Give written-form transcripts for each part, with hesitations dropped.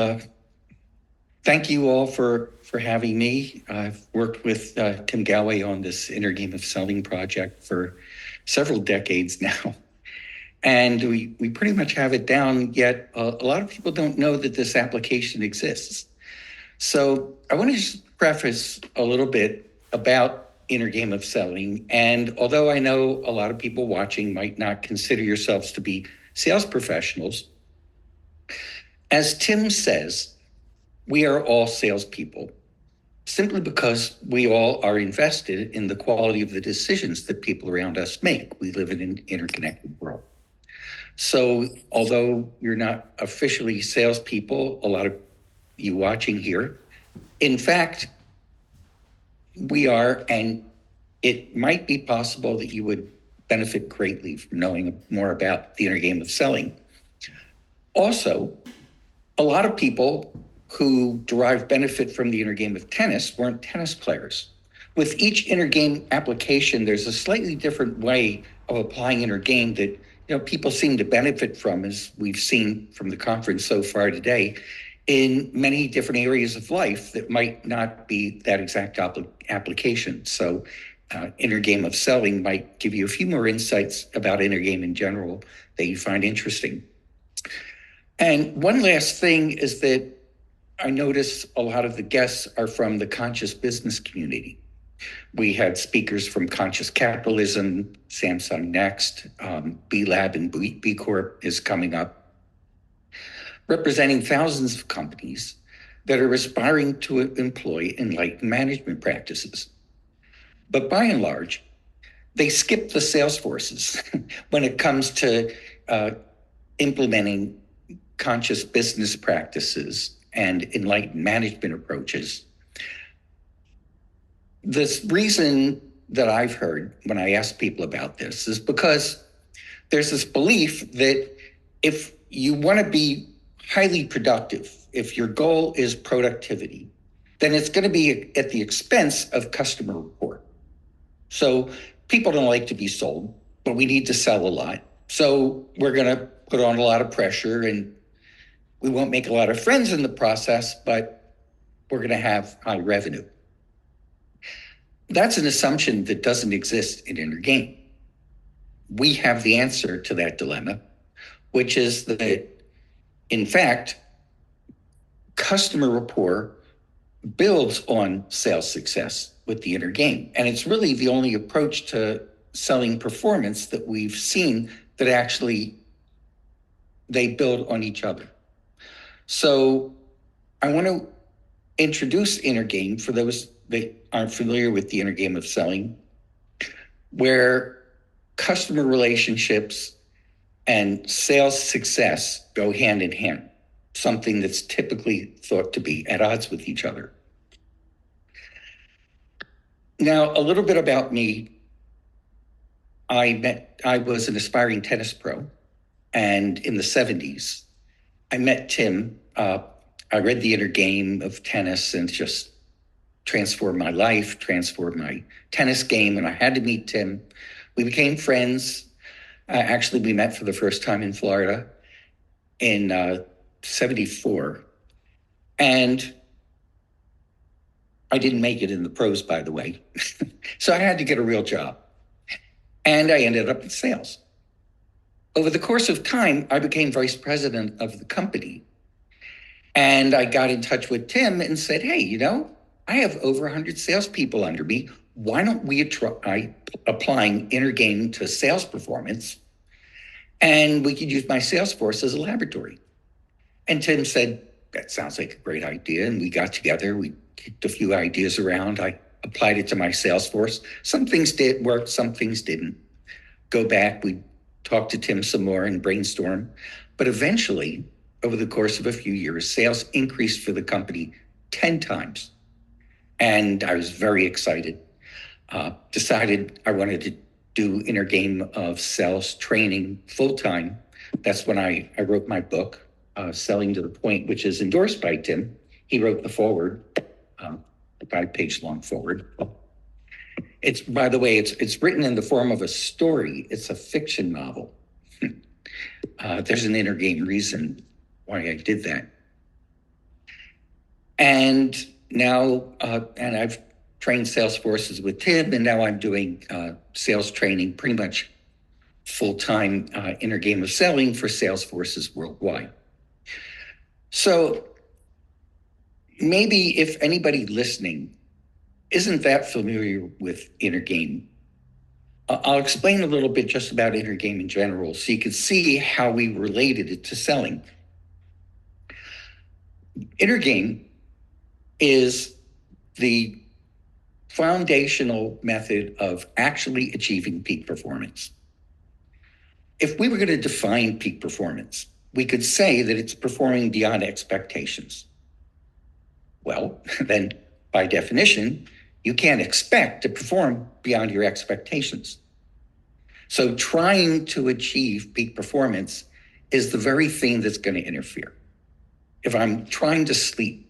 Uh, Thank you all for having me. I've worked with Tim Gallwey on this Inner Game of Selling project for several decades now. And we pretty much have it down, yet a lot of people don't know that this application exists. So I want to just preface a little bit about Inner Game of Selling. And although I know a lot of people watching might not consider yourselves to be sales professionals, as Tim says, we are all salespeople simply because we all are invested in the quality of the decisions that people around us make. We live in an interconnected world. So although you're not officially salespeople, a lot of you watching here, in fact, we are, and it might be possible that you would benefit greatly from knowing more about the inner game of selling. Also, a lot of people who derive benefit from the inner game of tennis weren't tennis players. With each inner game application, there's a slightly different way of applying inner game that people seem to benefit from, as we've seen from the conference so far today, in many different areas of life that might not be that exact application. So inner game of selling might give you a few more insights about inner game in general that you find interesting. And one last thing is that I notice a lot of the guests are from the conscious business community. We had speakers from Conscious Capitalism, Samsung Next, B Lab and B Corp is coming up, representing thousands of companies that are aspiring to employ enlightened management practices. But by and large, they skip the sales forces when it comes to implementing conscious business practices and enlightened management approaches. The reason that I've heard when I ask people about this is because there's this belief that if you want to be highly productive, if your goal is productivity, then it's going to be at the expense of customer rapport. So people don't like to be sold, but we need to sell a lot. So we're going to put on a lot of pressure, and we won't make a lot of friends in the process, but we're going to have high revenue. That's an assumption that doesn't exist in inner game. We have the answer to that dilemma, which is that, in fact, customer rapport builds on sales success with the inner game. And it's really the only approach to selling performance that we've seen that actually they build on each other. So I want to introduce inner game for those that aren't familiar with the inner game of selling, where customer relationships and sales success go hand in hand, something that's typically thought to be at odds with each other. Now, a little bit about me. I was an aspiring tennis pro, and in the 70s, I met Tim. I read The Inner Game of Tennis and just transformed my life, transformed my tennis game, and I had to meet Tim. We became friends. Actually, we met for the first time in Florida in 74. And I didn't make it in the pros, by the way. So I had to get a real job. And I ended up in sales. Over the course of time, I became vice president of the company. And I got in touch with Tim and said, hey, I have over 100 salespeople under me. Why don't we try applying inner game to sales performance? And we could use my sales force as a laboratory. And Tim said, that sounds like a great idea. And we got together, we kicked a few ideas around. I applied it to my sales force. Some things did work, some things didn't. Go back, we talked to Tim some more and brainstorm. But eventually, over the course of a few years, sales increased for the company 10 times. And I was very excited. Decided I wanted to do inner game of sales training full-time. That's when I wrote my book, Selling to the Point, which is endorsed by Tim. He wrote the foreword, a 5-page long foreword. It's, by the way, it's written in the form of a story. It's a fiction novel. There's an inner game reason why I did that. And now, and I've trained sales forces with Tim, and now I'm doing sales training pretty much full-time inner game of selling for sales forces worldwide. So maybe if anybody listening isn't that familiar with inner game, I'll explain a little bit just about inner game in general so you can see how we related it to selling. Inner game is the foundational method of actually achieving peak performance. If we were going to define peak performance, we could say that it's performing beyond expectations. Well, then by definition, you can't expect to perform beyond your expectations. So trying to achieve peak performance is the very thing that's going to interfere. If I'm trying to sleep,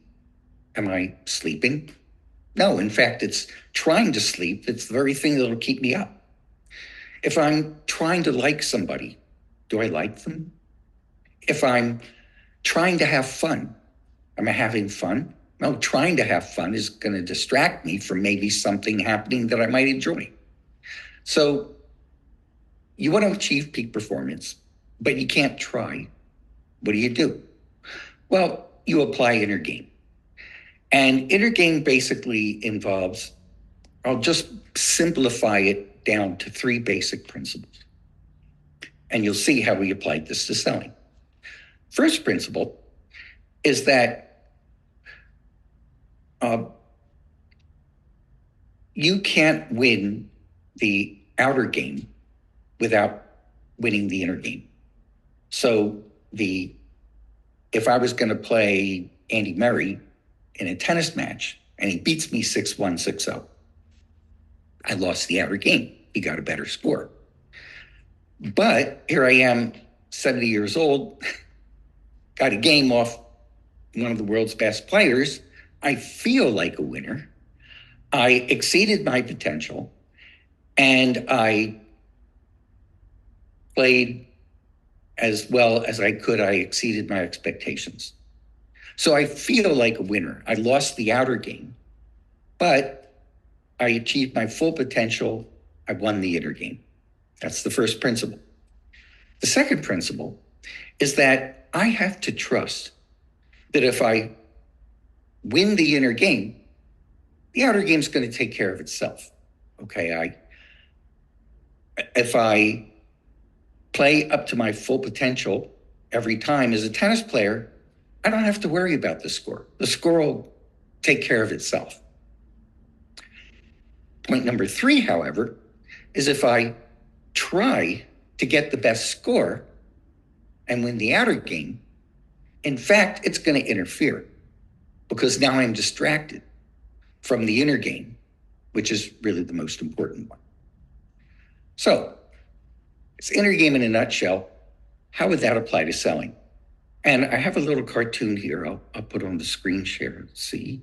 am I sleeping? No, in fact, it's trying to sleep. It's the very thing that'll keep me up. If I'm trying to like somebody, do I like them? If I'm trying to have fun, am I having fun? No, trying to have fun is going to distract me from maybe something happening that I might enjoy. So you want to achieve peak performance, but you can't try. What do? Well, you apply inner game. And inner game basically involves, I'll just simplify it down to 3 basic principles. And you'll see how we applied this to selling. First principle is that you can't win the outer game without winning the inner game. So if I was going to play Andy Murray in a tennis match and he beats me 6-1, 6-0, I lost the outer game. He got a better score. But here I am, 70 years old, got a game off one of the world's best players. I feel like a winner. I exceeded my potential, and I played as well as I could. I exceeded my expectations. So I feel like a winner. I lost the outer game, but I achieved my full potential. I won the inner game. That's the first principle. The second principle is that I have to trust that if I win the inner game, the outer game is going to take care of itself. Okay, if I play up to my full potential every time as a tennis player, I don't have to worry about the score. The score will take care of itself. Point number 3, however, is if I try to get the best score and win the outer game, in fact, it's going to interfere because now I'm distracted from the inner game, which is really the most important one. So it's inner game in a nutshell. How would that apply to selling? And I have a little cartoon here. I'll put on the screen share. See?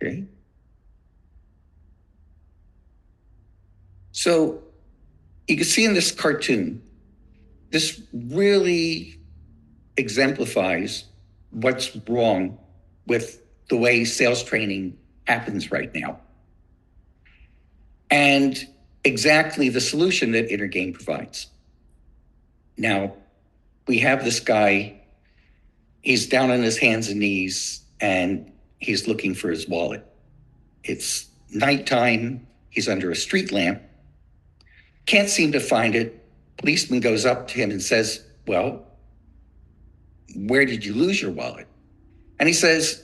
Okay. So you can see in this cartoon, this really exemplifies what's wrong with the way sales training happens right now. And exactly the solution that inner game provides. Now, we have this guy, he's down on his hands and knees, and he's looking for his wallet. It's nighttime, he's under a street lamp, can't seem to find it. Policeman goes up to him and says, well, where did you lose your wallet? And he says,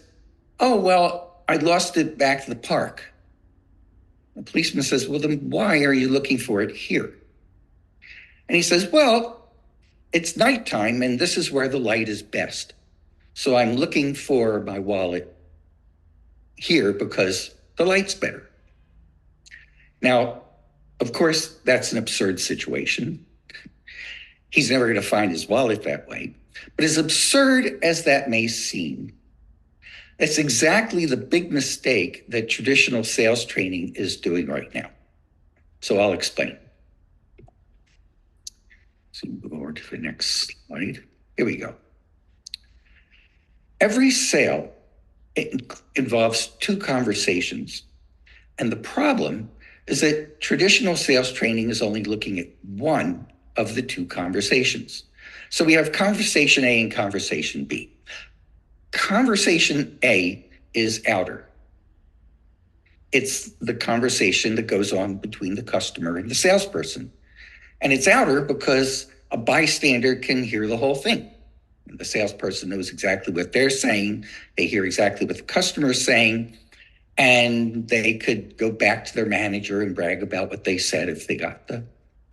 oh, well, I lost it back to the park. The policeman says, well, then why are you looking for it here? And he says, well, it's nighttime and this is where the light is best. So I'm looking for my wallet here because the light's better. Now, of course, that's an absurd situation. He's never going to find his wallet that way. But as absurd as that may seem, that's exactly the big mistake that traditional sales training is doing right now. So I'll explain. So move over to the next slide. Here we go. Every sale involves two conversations. And the problem is that traditional sales training is only looking at one of the two conversations. So we have conversation A and conversation B. Conversation A is outer. It's the conversation that goes on between the customer and the salesperson. And it's outer because a bystander can hear the whole thing. The salesperson knows exactly what they're saying. They hear exactly what the customer is saying. And they could go back to their manager and brag about what they said if they got the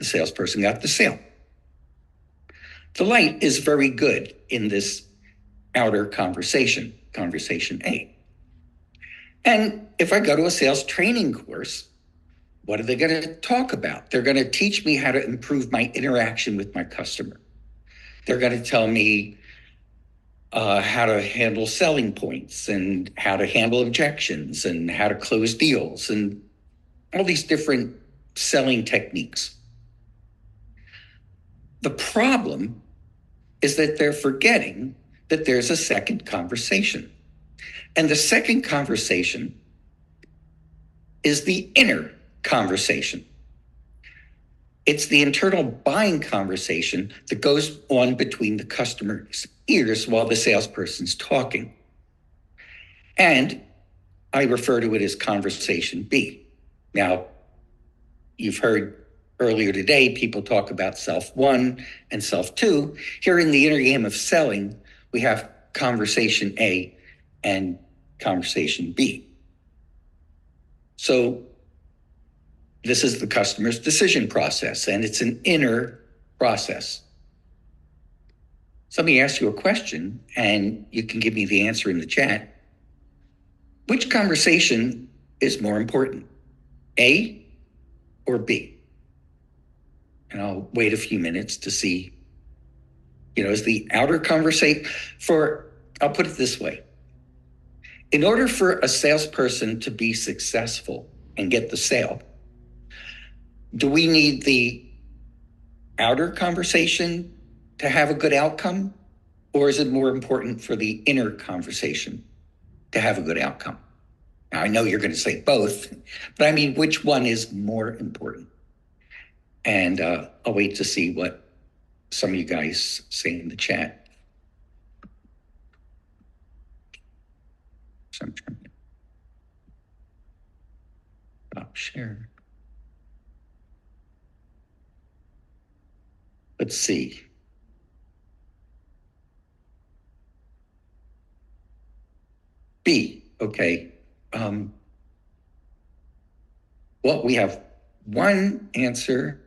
salesperson got the sale. The light is very good in this outer conversation, conversation A. And if I go to a sales training course, what are they going to talk about? They're going to teach me how to improve my interaction with my customer. They're going to tell me how to handle selling points and how to handle objections and how to close deals and all these different selling techniques. The problem is that they're forgetting that there's a second conversation. And the second conversation is the inner conversation. It's the internal buying conversation that goes on between the customer's ears while the salesperson's talking. And I refer to it as conversation B. Now, you've heard earlier today people talk about self one and self two. Here in the inner game of selling, we have conversation A and conversation B. So this is the customer's decision process, and it's an inner process. So let me ask you a question, and you can give me the answer in the chat. Which conversation is more important, A or B? And I'll wait a few minutes to see, is the outer conversation I'll put it this way. In order for a salesperson to be successful and get the sale, do we need the outer conversation to have a good outcome? Or is it more important for the inner conversation to have a good outcome? Now, I know you're going to say both, but I mean, which one is more important? And I'll wait to see what some of you guys say in the chat. So I'm trying to stop share. Let's see. B, okay. Well, we have one answer.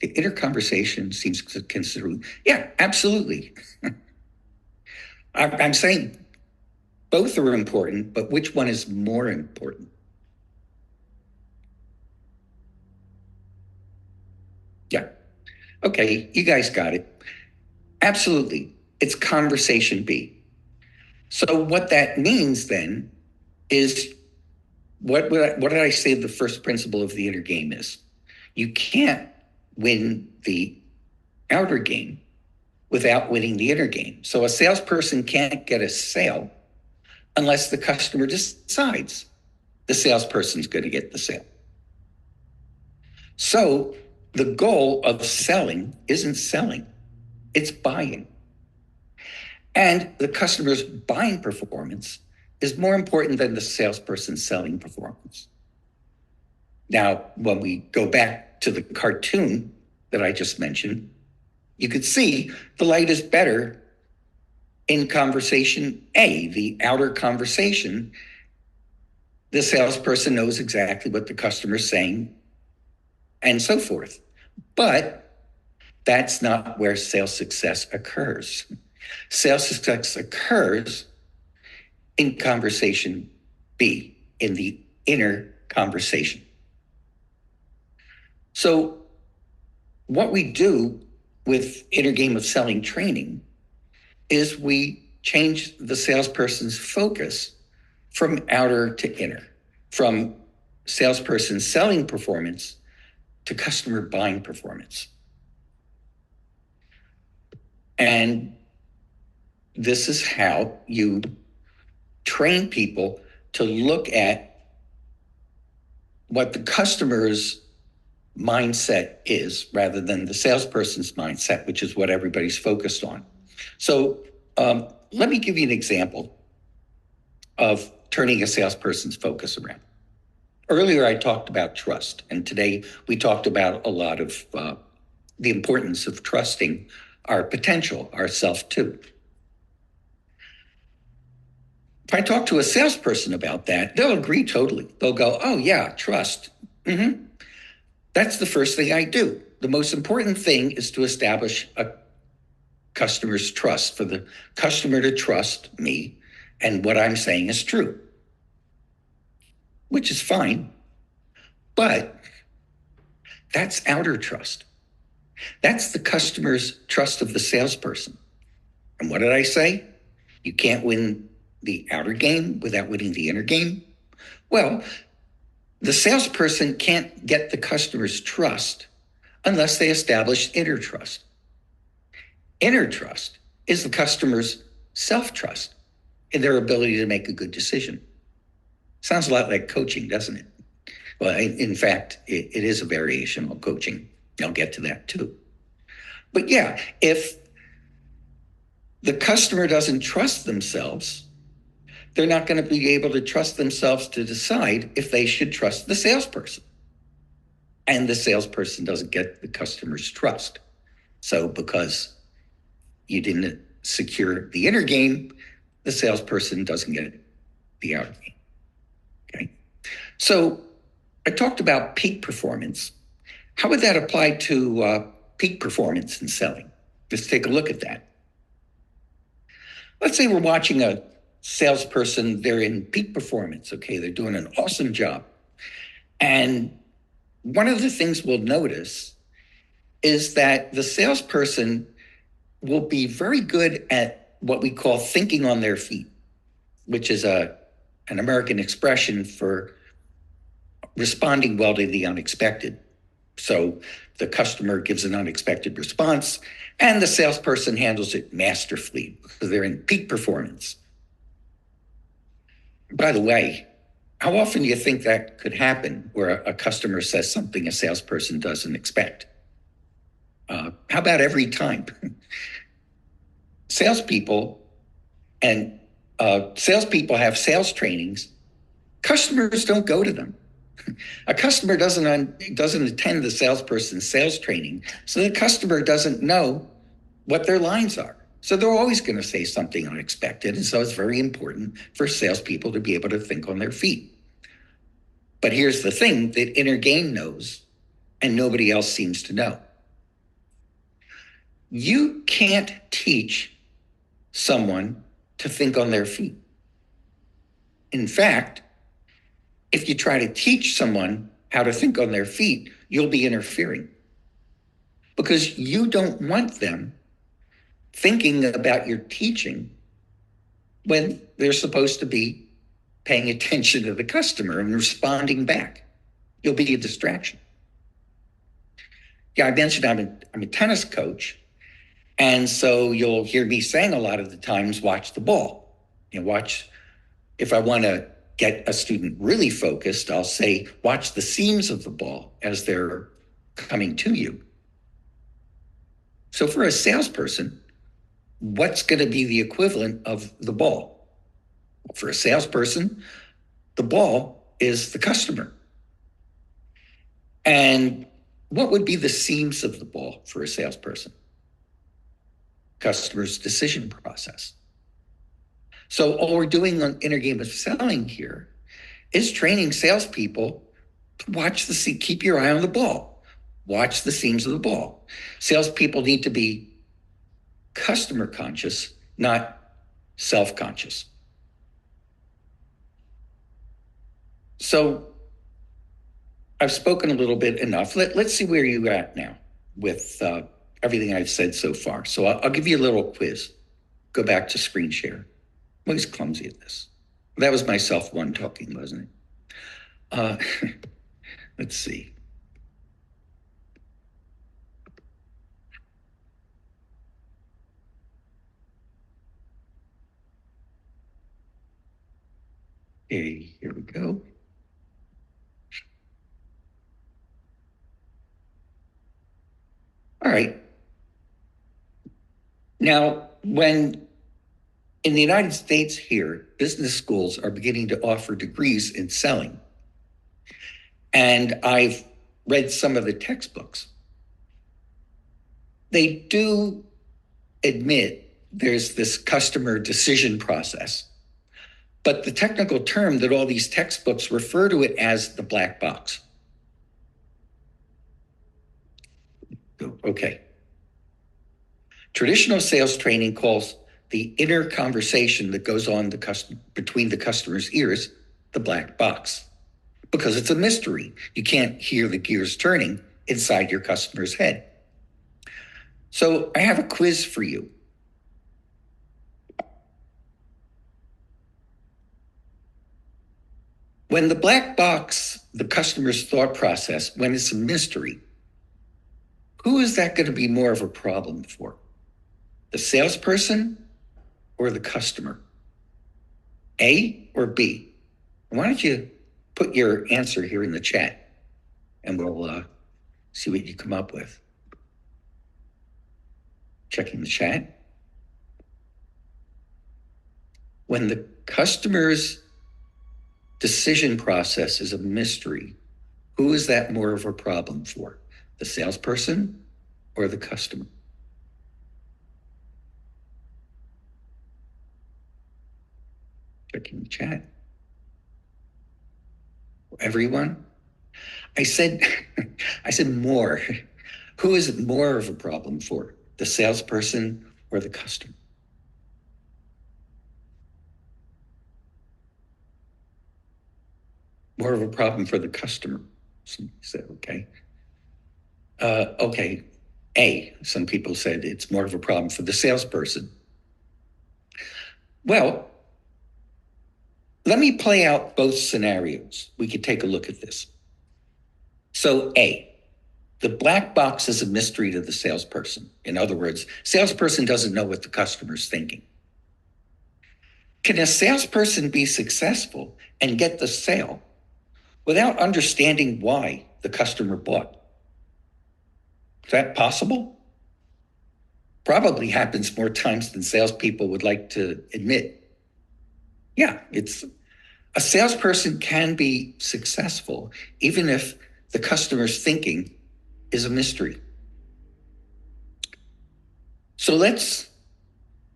The inner conversation seems to consider, yeah, absolutely. I'm saying both are important, but which one is more important? Yeah. Okay, you guys got it. Absolutely. It's conversation B. So what that means then is what did I say the first principle of the inner game is? You can't win the outer game without winning the inner game. So a salesperson can't get a sale unless the customer decides the salesperson's going to get the sale. So the goal of selling isn't selling, it's buying. And the customer's buying performance is more important than the salesperson's selling performance. Now, when we go back to the cartoon that I just mentioned, you could see the light is better in conversation A, the outer conversation. The salesperson knows exactly what the customer's saying and so forth. But that's not where sales success occurs. Sales success occurs in conversation B, in the inner conversation. So what we do with inner game of selling training is we change the salesperson's focus from outer to inner, from salesperson selling performance to customer buying performance. And this is how you train people to look at what the customer's mindset is rather than the salesperson's mindset, which is what everybody's focused on. So let me give you an example of turning a salesperson's focus around. Earlier, I talked about trust, and today we talked about a lot of the importance of trusting our potential, ourself too. If I talk to a salesperson about that, they'll agree totally. They'll go, oh yeah, trust. Mm-hmm. That's the first thing I do. The most important thing is to establish a customer's trust, for the customer to trust me and what I'm saying is true, which is fine. But that's outer trust. That's the customer's trust of the salesperson. And what did I say? You can't win the outer game without winning the inner game. Well, the salesperson can't get the customer's trust unless they establish inner trust. Inner trust is the customer's self-trust in their ability to make a good decision. Sounds a lot like coaching, doesn't it? Well, in fact, it is a variation on coaching. I'll get to that too. But yeah, if the customer doesn't trust themselves, they're not going to be able to trust themselves to decide if they should trust the salesperson. And the salesperson doesn't get the customer's trust. So because you didn't secure the inner game, the salesperson doesn't get the outer game. Okay. So I talked about peak performance. How would that apply to peak performance in selling? Let's take a look at that. Let's say we're watching a salesperson, they're in peak performance, okay? They're doing an awesome job. And one of the things we'll notice is that the salesperson will be very good at what we call thinking on their feet, which is an American expression for responding well to the unexpected. So the customer gives an unexpected response and the salesperson handles it masterfully because they're in peak performance. By the way, how often do you think that could happen where a customer says something a salesperson doesn't expect? How about every time? Salespeople have sales trainings. Customers don't go to them. A customer doesn't attend the salesperson's sales training, so the customer doesn't know what their lines are. So they're always going to say something unexpected, and so it's very important for salespeople to be able to think on their feet. But here's the thing that inner game knows, and nobody else seems to know. You can't teach someone to think on their feet. In fact, if you try to teach someone how to think on their feet, you'll be interfering because you don't want them thinking about your teaching when they're supposed to be paying attention to the customer and responding back. You'll be a distraction. Yeah, I mentioned I'm a tennis coach, and so you'll hear me saying a lot of the times, watch the ball. Watch, if I want to get a student really focused, I'll say, watch the seams of the ball as they're coming to you. So for a salesperson, what's going to be the equivalent of the ball? For a salesperson, the ball is the customer. And what would be the seams of the ball for a salesperson? Customer's decision process. So all we're doing on Inner Game of Selling here is training salespeople to watch keep your eye on the ball, watch the seams of the ball. Salespeople need to be customer conscious, not self-conscious. So I've spoken a little bit enough. Let's see where you're at now with everything I've said so far. So I'll give you a little quiz. Go back to screen share. I'm always clumsy at this. That was myself one talking, wasn't it? Let's see. Okay, here we go. All right. Now, when in the United States here, business schools are beginning to offer degrees in selling. And I've read some of the textbooks. They do admit there's this customer decision process. But the technical term that all these textbooks refer to it as the black box. Okay. Traditional sales training calls the inner conversation that goes on between the customer's ears the black box because it's a mystery. You can't hear the gears turning inside your customer's head. So I have a quiz for you. When the black box, the customer's thought process, when it's a mystery, who is that going to be more of a problem for? The salesperson or the customer? A or B? Why don't you put your answer here in the chat and we'll see what you come up with. Checking the chat. When the customer's decision process is a mystery, who is that more of a problem for? The salesperson or the customer? Checking the chat. Everyone? I said more. Who is it more of a problem for? The salesperson or the customer? More of a problem for the customer. Somebody said, okay. Okay. A, some people said it's more of a problem for the salesperson. Well, let me play out both scenarios. We could take a look at this. So A, the black box is a mystery to the salesperson. In other words, salesperson doesn't know what the customer's thinking. Can a salesperson be successful and get the sale without understanding why the customer bought? Is that possible? Probably happens more times than salespeople would like to admit. Yeah, a salesperson can be successful even if the customer's thinking is a mystery. So let's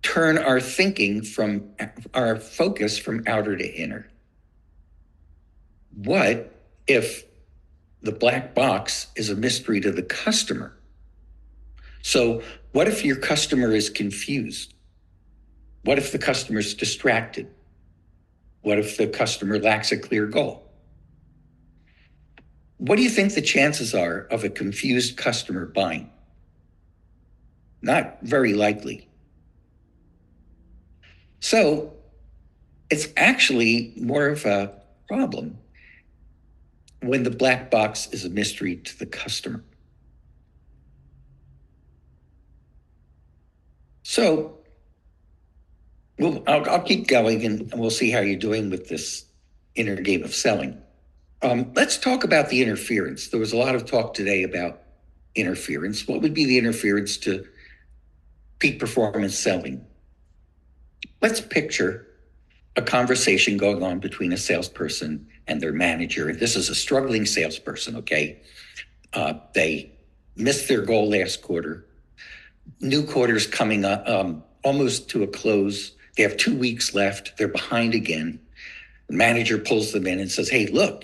turn our thinking from our focus from outer to inner. What if the black box is a mystery to the customer? So what if your customer is confused? What if the customer's distracted? What if the customer lacks a clear goal? What do you think the chances are of a confused customer buying? Not very likely. So it's actually more of a problem when the black box is a mystery to the customer. So I'll keep going and we'll see how you're doing with this inner game of selling. Let's talk about the interference. There was a lot of talk today about interference. What would be the interference to peak performance selling? Let's picture a conversation going on between a salesperson and their manager. This is a struggling salesperson, okay? They missed their goal last quarter. New quarter's coming up, almost to a close. They have 2 weeks left. They're behind again. The manager pulls them in and says, hey, look,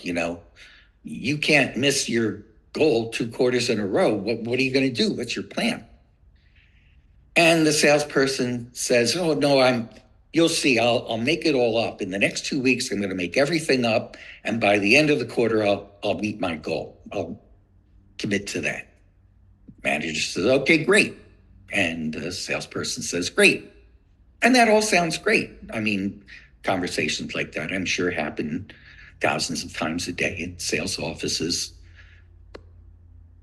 you can't miss your goal 2 quarters in a row. What are you going to do? What's your plan? And the salesperson says, oh, no, you'll see, I'll make it all up. In the next 2 weeks, I'm going to make everything up. And by the end of the quarter, I'll meet my goal. I'll commit to that. Manager says, okay, great. And the salesperson says, great. And that all sounds great. I mean, conversations like that, I'm sure, happen thousands of times a day in sales offices.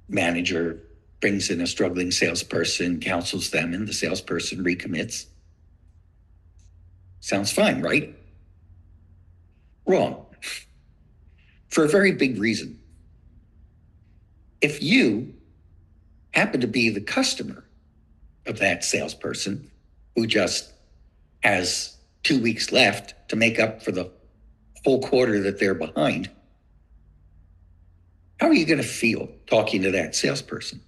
Manager brings in a struggling salesperson, counsels them, and the salesperson recommits. Sounds fine, right? Wrong, for a very big reason. If you happen to be the customer of that salesperson who just has 2 weeks left to make up for the whole quarter that they're behind, how are you going to feel talking to that salesperson?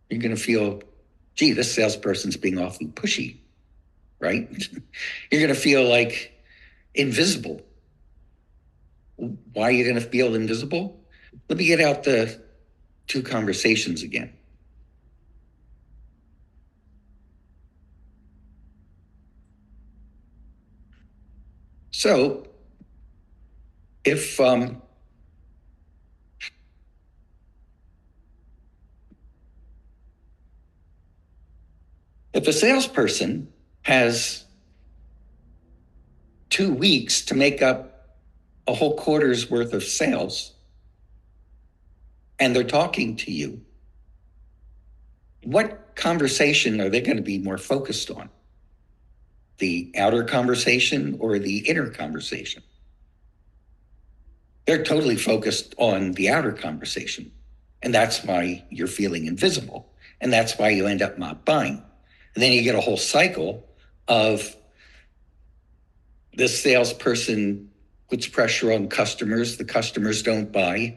You're going to feel, gee, this salesperson's being awfully pushy, right? You're going to feel like invisible. Why are you going to feel invisible? Let me get out the two conversations again. So if a salesperson has 2 weeks to make up a whole quarter's worth of sales, and they're talking to you, what conversation are they going to be more focused on? The outer conversation or the inner conversation? They're totally focused on the outer conversation. And that's why you're feeling invisible. And that's why you end up not buying. And then you get a whole cycle of this salesperson puts pressure on customers, the customers don't buy,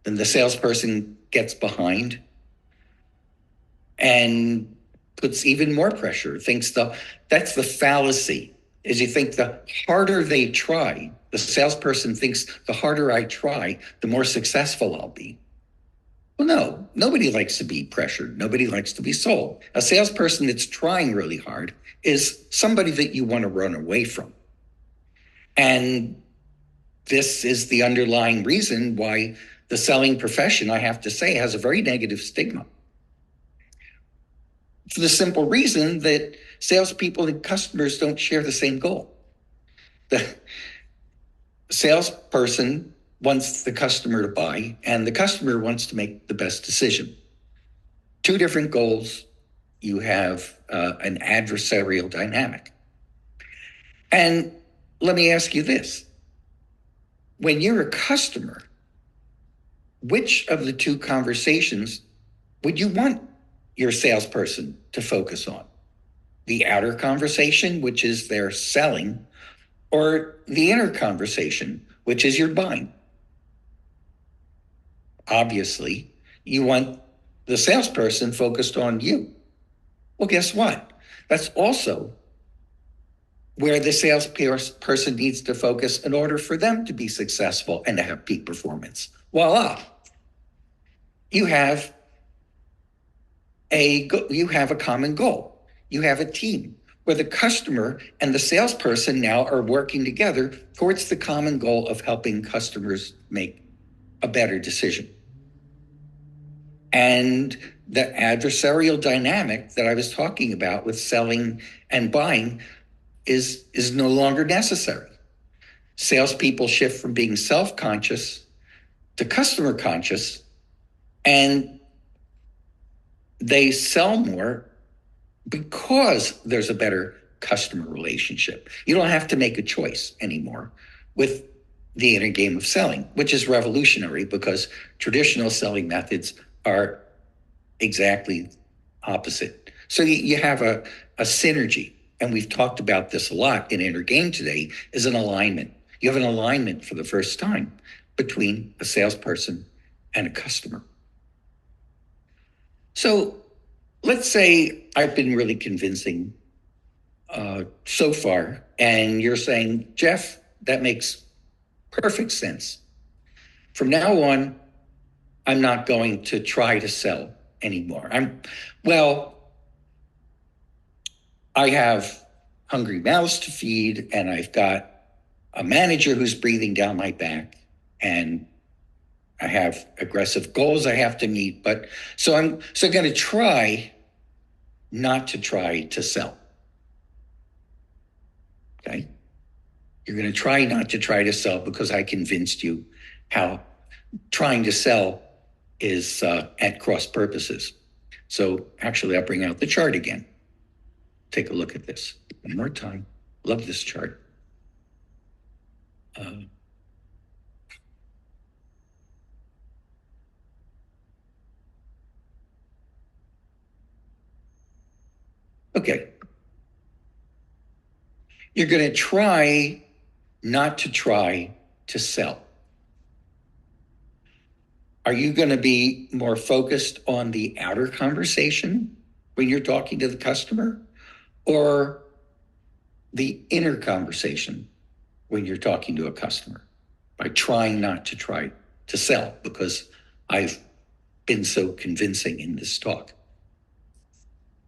then the salesperson gets behind and puts even more pressure, that's the fallacy, is you think the harder they try, the salesperson thinks the harder I try, the more successful I'll be. Well, no, nobody likes to be pressured. Nobody likes to be sold. A salesperson that's trying really hard is somebody that you want to run away from. And this is the underlying reason why the selling profession, I have to say, has a very negative stigma. For the simple reason that salespeople and customers don't share the same goal. The salesperson wants the customer to buy, and the customer wants to make the best decision. Two different goals. You have an adversarial dynamic. And let me ask you this. When you're a customer, which of the two conversations would you want your salesperson to focus on? The outer conversation, which is their selling, or the inner conversation, which is your buying? Obviously, you want the salesperson focused on you. Well, guess what? That's also where the salesperson needs to focus in order for them to be successful and to have peak performance. Voila. You have a common goal. You have a team where the customer and the salesperson now are working together towards the common goal of helping customers make a better decision. And the adversarial dynamic that I was talking about with selling and buying is no longer necessary. Salespeople shift from being self-conscious to customer conscious, and they sell more because there's a better customer relationship. You don't have to make a choice anymore with the inner game of selling, which is revolutionary because traditional selling methods are exactly opposite. So you have a synergy, and we've talked about this a lot in Inner Game today, is an alignment. You have an alignment for the first time between a salesperson and a customer. So let's say I've been really convincing so far, and you're saying, Jeff, that makes perfect sense. From now on, I'm not going to try to sell anymore. I have hungry mouths to feed, and I've got a manager who's breathing down my back, and I have aggressive goals I have to meet. So I'm going to try not to try to sell. Okay? You're going to try not to try to sell because I convinced you how trying to sell is at cross purposes. So actually, I'll bring out the chart again. Take a look at this one more time. Love this chart. Um, okay. You're going to try not to try to sell. Are you going to be more focused on the outer conversation when you're talking to the customer, or the inner conversation when you're talking to a customer, by trying not to try to sell? Because I've been so convincing in this talk.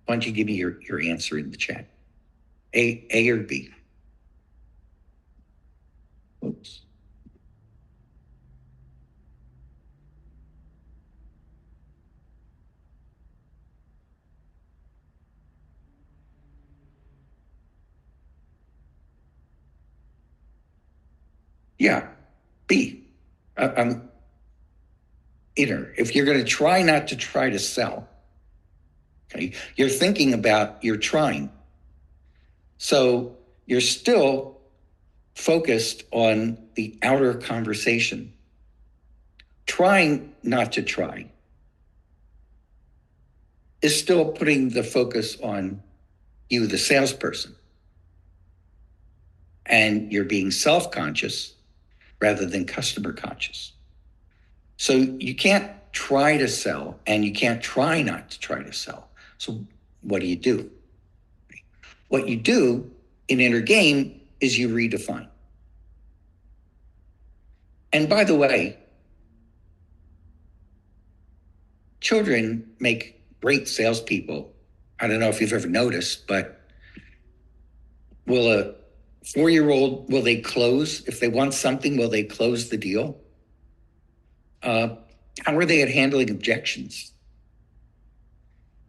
Why don't you give me your answer in the chat? A or B? Oops. Yeah, B. I'm inner. If you're going to try not to try to sell, okay, you're thinking about you're trying. So you're still focused on the outer conversation. Trying not to try is still putting the focus on you, the salesperson, and you're being self-conscious rather than customer conscious. So you can't try to sell and you can't try not to try to sell. So what do? What you do in inner game is you redefine. And by the way, children make great salespeople. I don't know if you've ever noticed, but will a 4-year-old, will they close? If they want something, will they close the deal? Uh, how are they at handling objections?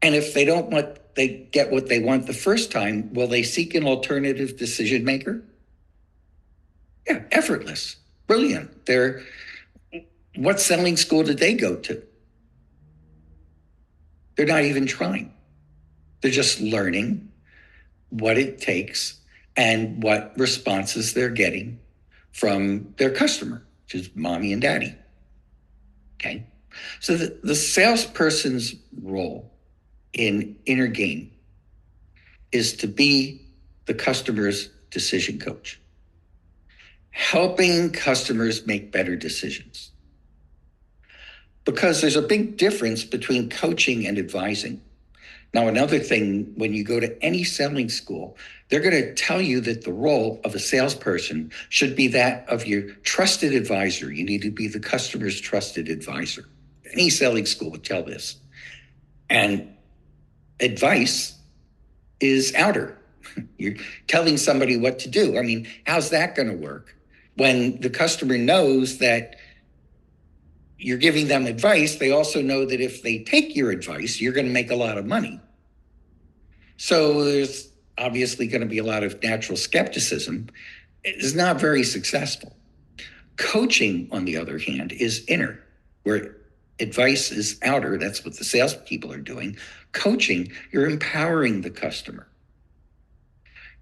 And if they don't want, they get what they want the first time, will they seek an alternative decision maker? Yeah, effortless, brilliant. What selling school did they go to? They're not even trying. They're just learning what it takes and what responses they're getting from their customer, which is mommy and daddy. Okay. So the salesperson's role in inner game is to be the customer's decision coach, helping customers make better decisions. Because there's a big difference between coaching and advising. Now, another thing, when you go to any selling school, they're going to tell you that the role of a salesperson should be that of your trusted advisor. You need to be the customer's trusted advisor. Any selling school would tell this. And advice is outer. You're telling somebody what to do. I mean, how's that going to work when the customer knows that you're giving them advice? They also know that if they take your advice, you're going to make a lot of money. So there's obviously going to be a lot of natural skepticism. It's not very successful. Coaching, on the other hand, is inner, where advice is outer. That's what the salespeople are doing. Coaching, you're empowering the customer.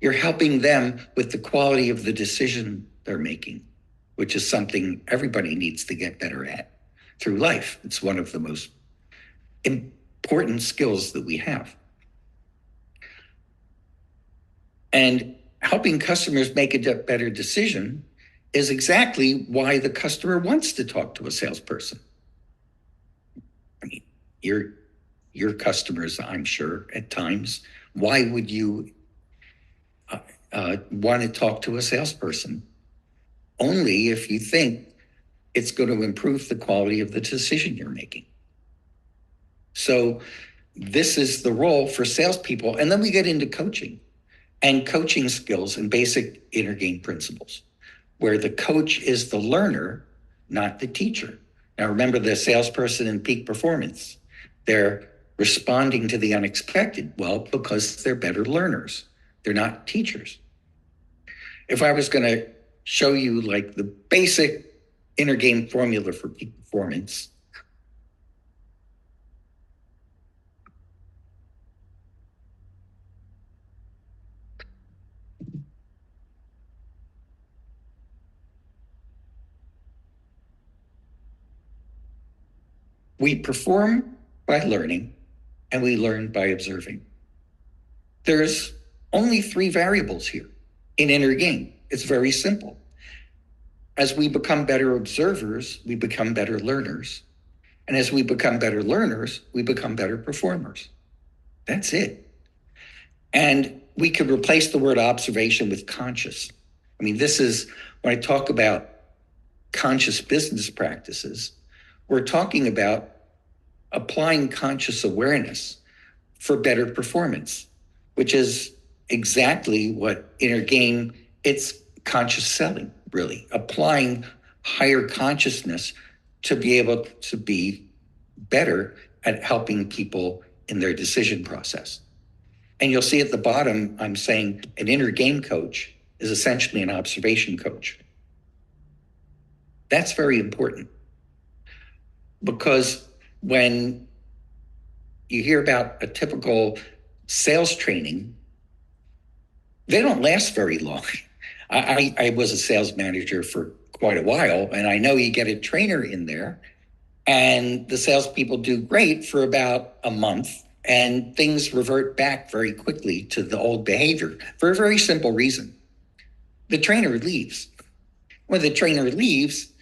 You're helping them with the quality of the decision they're making, which is something everybody needs to get better at through life. It's one of the most important skills that we have. And helping customers make a better decision is exactly why the customer wants to talk to a salesperson. I mean, your customers, I'm sure, at times, why would you want to talk to a salesperson? Only if you think it's going to improve the quality of the decision you're making. So this is the role for salespeople. And then we get into coaching and coaching skills and basic inner game principles, where the coach is the learner, not the teacher. Now, remember the salesperson in peak performance. They're responding to the unexpected. Well, because they're better learners. They're not teachers. If I was going to show you like the basic inner game formula for peak performance, We perform by learning, and we learn by observing. There's only 3 variables here in inner game. It's very simple. As we become better observers, we become better learners. And as we become better learners, we become better performers. That's it. And we could replace the word observation with conscious. I mean, this is when I talk about conscious business practices, we're talking about applying conscious awareness for better performance, which is exactly what inner game, it's conscious selling, really, applying higher consciousness to be able to be better at helping people in their decision process. And you'll see at the bottom, I'm saying an inner game coach is essentially an observation coach. That's very important, because when you hear about a typical sales training, they don't last very long. I was a sales manager for quite a while, and I know you get a trainer in there, and the salespeople do great for about a month, and things revert back very quickly to the old behavior for a very simple reason. The trainer leaves. When the trainer leaves,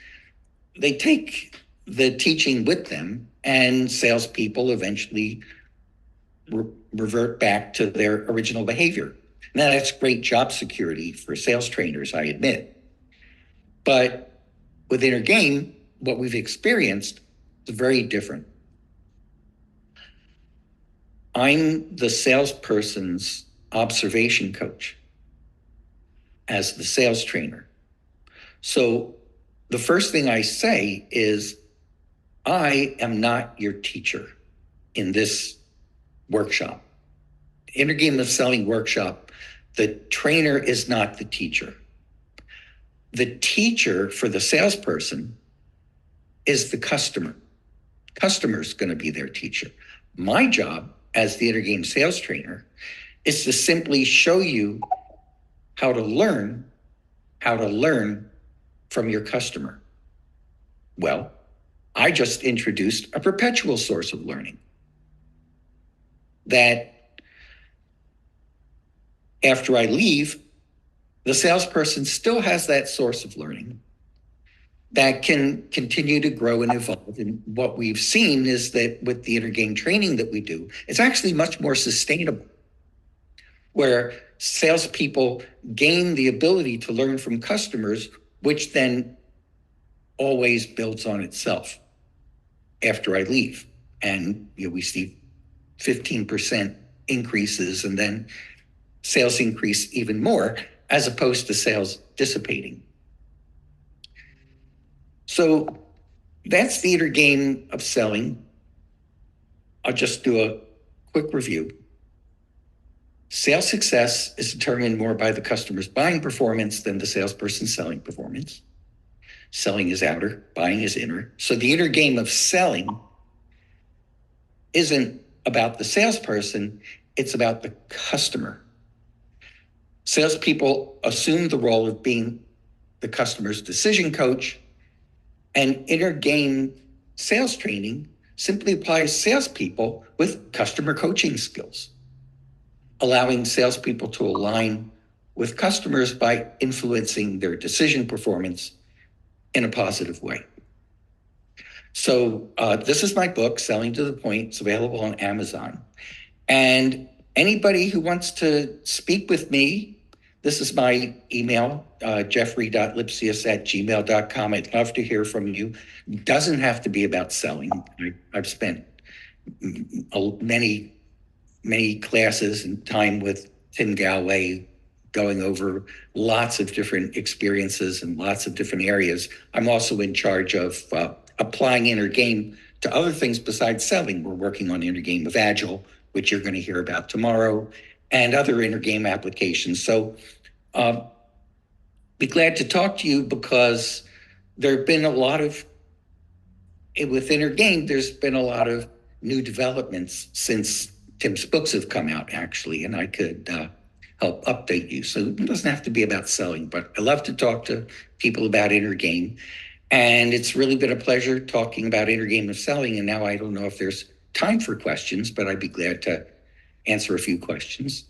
they take the teaching with them, and salespeople eventually revert back to their original behavior. Now, that's great job security for sales trainers, I admit. But with inner game, what we've experienced is very different. I'm the salesperson's observation coach as the sales trainer. So the first thing I say is, I am not your teacher in this workshop. Inner Game of Selling workshop, the trainer is not the teacher. The teacher for the salesperson is the customer. Customer's going to be their teacher. My job as the Inner Game sales trainer is to simply show you how to learn from your customer. Well, I just introduced a perpetual source of learning that after I leave, the salesperson still has that source of learning that can continue to grow and evolve. And what we've seen is that with the inner game training that we do, it's actually much more sustainable, where salespeople gain the ability to learn from customers, which then always builds on itself after I leave. And we see 15% increases, and then sales increase even more, as opposed to sales dissipating. So that's the inner game of selling. I'll just do a quick review. Sales success is determined more by the customer's buying performance than the salesperson's selling performance. Selling is outer, buying is inner. So the inner game of selling isn't about the salesperson, it's about the customer. Salespeople assume the role of being the customer's decision coach, and inner game sales training simply applies salespeople with customer coaching skills, allowing salespeople to align with customers by influencing their decision performance in a positive way. So this is my book, Selling to the Point. It's available on Amazon. And anybody who wants to speak with me, this is my email, jeffrey.lipsius@gmail.com. I'd love to hear from you. It doesn't have to be about selling. I've spent many classes and time with Tim Gallwey, going over lots of different experiences and lots of different areas. I'm also in charge of applying inner game to other things besides selling. We're working on inner game of Agile, which you're going to hear about tomorrow, and other inner game applications. So be glad to talk to you, because there have been a lot of, with inner game, there's been a lot of new developments since Tim's books have come out, actually, and I could help update you. So it doesn't have to be about selling, but I love to talk to people about inner game. And it's really been a pleasure talking about inner game of selling. And now I don't know if there's time for questions, but I'd be glad to answer a few questions.